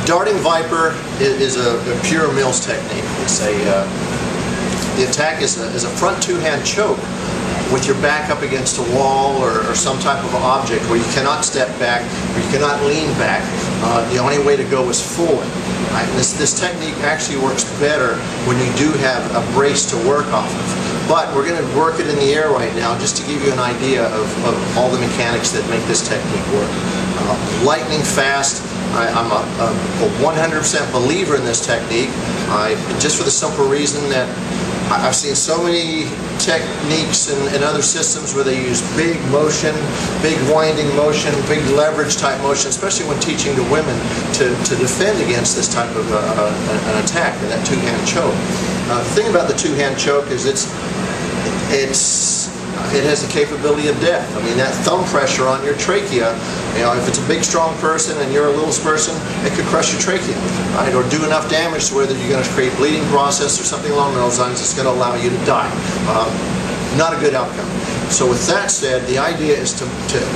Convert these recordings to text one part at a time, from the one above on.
Darting Viper is a pure Mills technique. It's the attack is a front two-hand choke with your back up against a wall or some type of object where you cannot step back or you cannot lean back. The only way to go is forward. Right? This technique actually works better when you do have a brace to work off of. But we're going to work it in the air right now just to give you an idea of all the mechanics that make this technique work. Lightning fast. I'm a 100% believer in this technique, just for the simple reason that I've seen so many techniques and other systems where they use big motion, big winding motion, big leverage type motion, especially when teaching the women to defend against this type of an attack, or that two-hand choke. The thing about the two-hand choke is it has the capability of death. I mean, that thumb pressure on your trachea, you know, if it's a big strong person and you're a little person, it could crush your trachea, right? Or do enough damage to where you're going to create bleeding process or something along those lines that's going to allow you to die. Not a good outcome. So with that said, the idea is to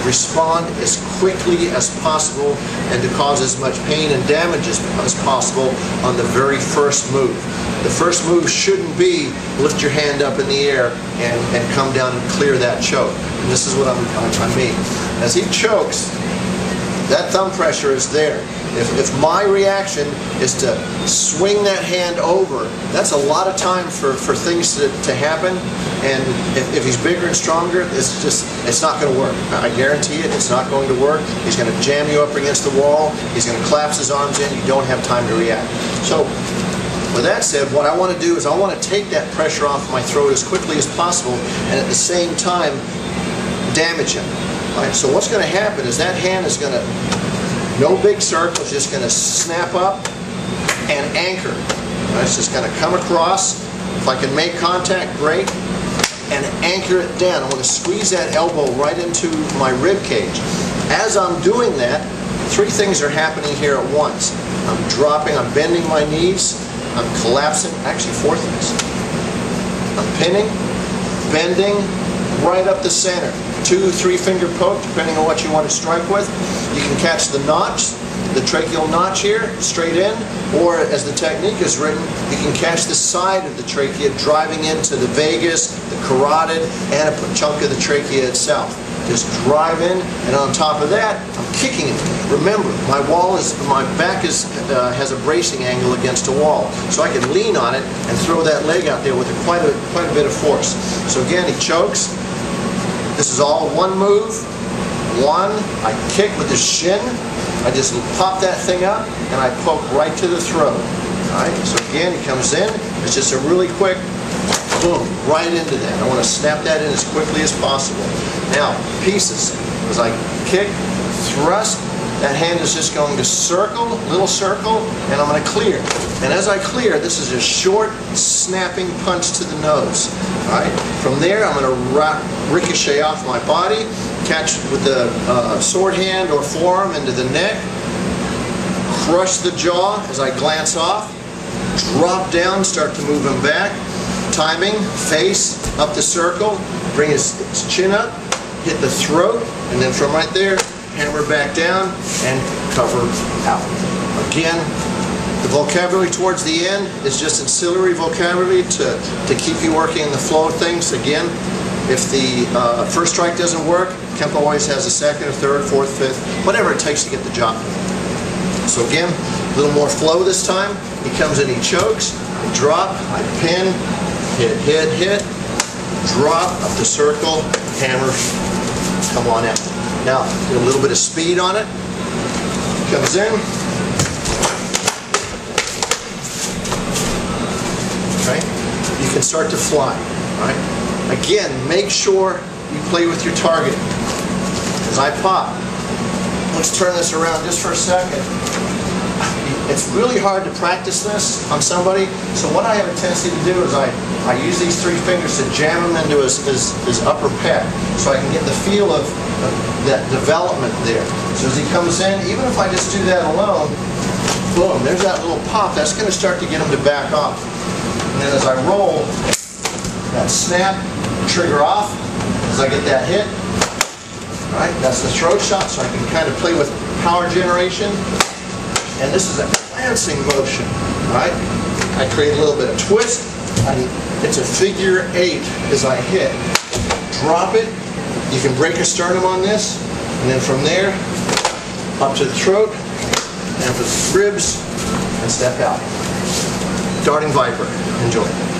respond as quickly as possible and to cause as much pain and damage as possible on the very first move. The first move shouldn't be lift your hand up in the air and come down and clear that choke. And this is what I mean. As he chokes, that thumb pressure is there. If my reaction is to swing that hand over, that's a lot of time for things to happen. And if he's bigger and stronger, it's not going to work. I guarantee it, it's not going to work. He's going to jam you up against the wall. He's going to collapse his arms in. You don't have time to react. So with that said, what I want to do is I want to take that pressure off my throat as quickly as possible and at the same time damage him. Right? So what's going to happen is that hand is going to, no big circles, just going to snap up and anchor. Right? It's just going to come across. If I can make contact, great. And anchor it down. I want to squeeze that elbow right into my rib cage. As I'm doing that, three things are happening here at once. I'm dropping, I'm bending my knees, I'm collapsing, actually four things. I'm pinning, bending, right up the center. 2-3 finger poke, depending on what you want to strike with. You can catch the notch, the tracheal notch here, straight in, or as the technique is written, you can catch the side of the trachea driving into the vagus, the carotid, and a chunk of the trachea itself. Just drive in, and on top of that, I'm kicking it. Remember, my back has a bracing angle against a wall, so I can lean on it and throw that leg out there with quite a bit of force. So again, he chokes. This is all one move. One, I kick with the shin. I just pop that thing up, and I poke right to the throat. All right. So again, he comes in. It's just a really quick boom, right into that. I want to snap that in as quickly as possible. Now, pieces. As I kick, thrust, that hand is just going to circle, little circle, and I'm going to clear. And as I clear, this is a short, snapping punch to the nose. All right. From there, I'm going to ricochet off my body, catch with the sword hand or forearm into the neck, crush the jaw as I glance off, drop down, start to move him back. Timing, face, up the circle, bring his chin up, hit the throat, and then from right there, hammer back down and cover out. Again, the vocabulary towards the end is just ancillary vocabulary to keep you working in the flow of things. Again, if the first strike doesn't work, Kempo always has a second, or third, fourth, fifth, whatever it takes to get the job done. So again, a little more flow this time. He comes in, he chokes, I drop, I pin, hit, drop, up the circle, hammer, come on out. Now, get a little bit of speed on it. Comes in. Okay. You can start to fly. Right. Again, make sure you play with your target. As I pop, let's turn this around just for a second. It's really hard to practice this on somebody, so what I have a tendency to do is I use these three fingers to jam him into his upper pec, so I can get the feel of that development there. So as he comes in, even if I just do that alone, boom, there's that little pop. That's going to start to get him to back off. And then as I roll, that snap, trigger off, as I get that hit. All right, that's the throat shot, so I can kind of play with power generation. and this is a glancing motion, right? I create a little bit of twist, and it's a figure 8 as I hit. Drop it. You can break a sternum on this, and then from there, up to the throat, and for the ribs, and step out. Darting Viper. Enjoy.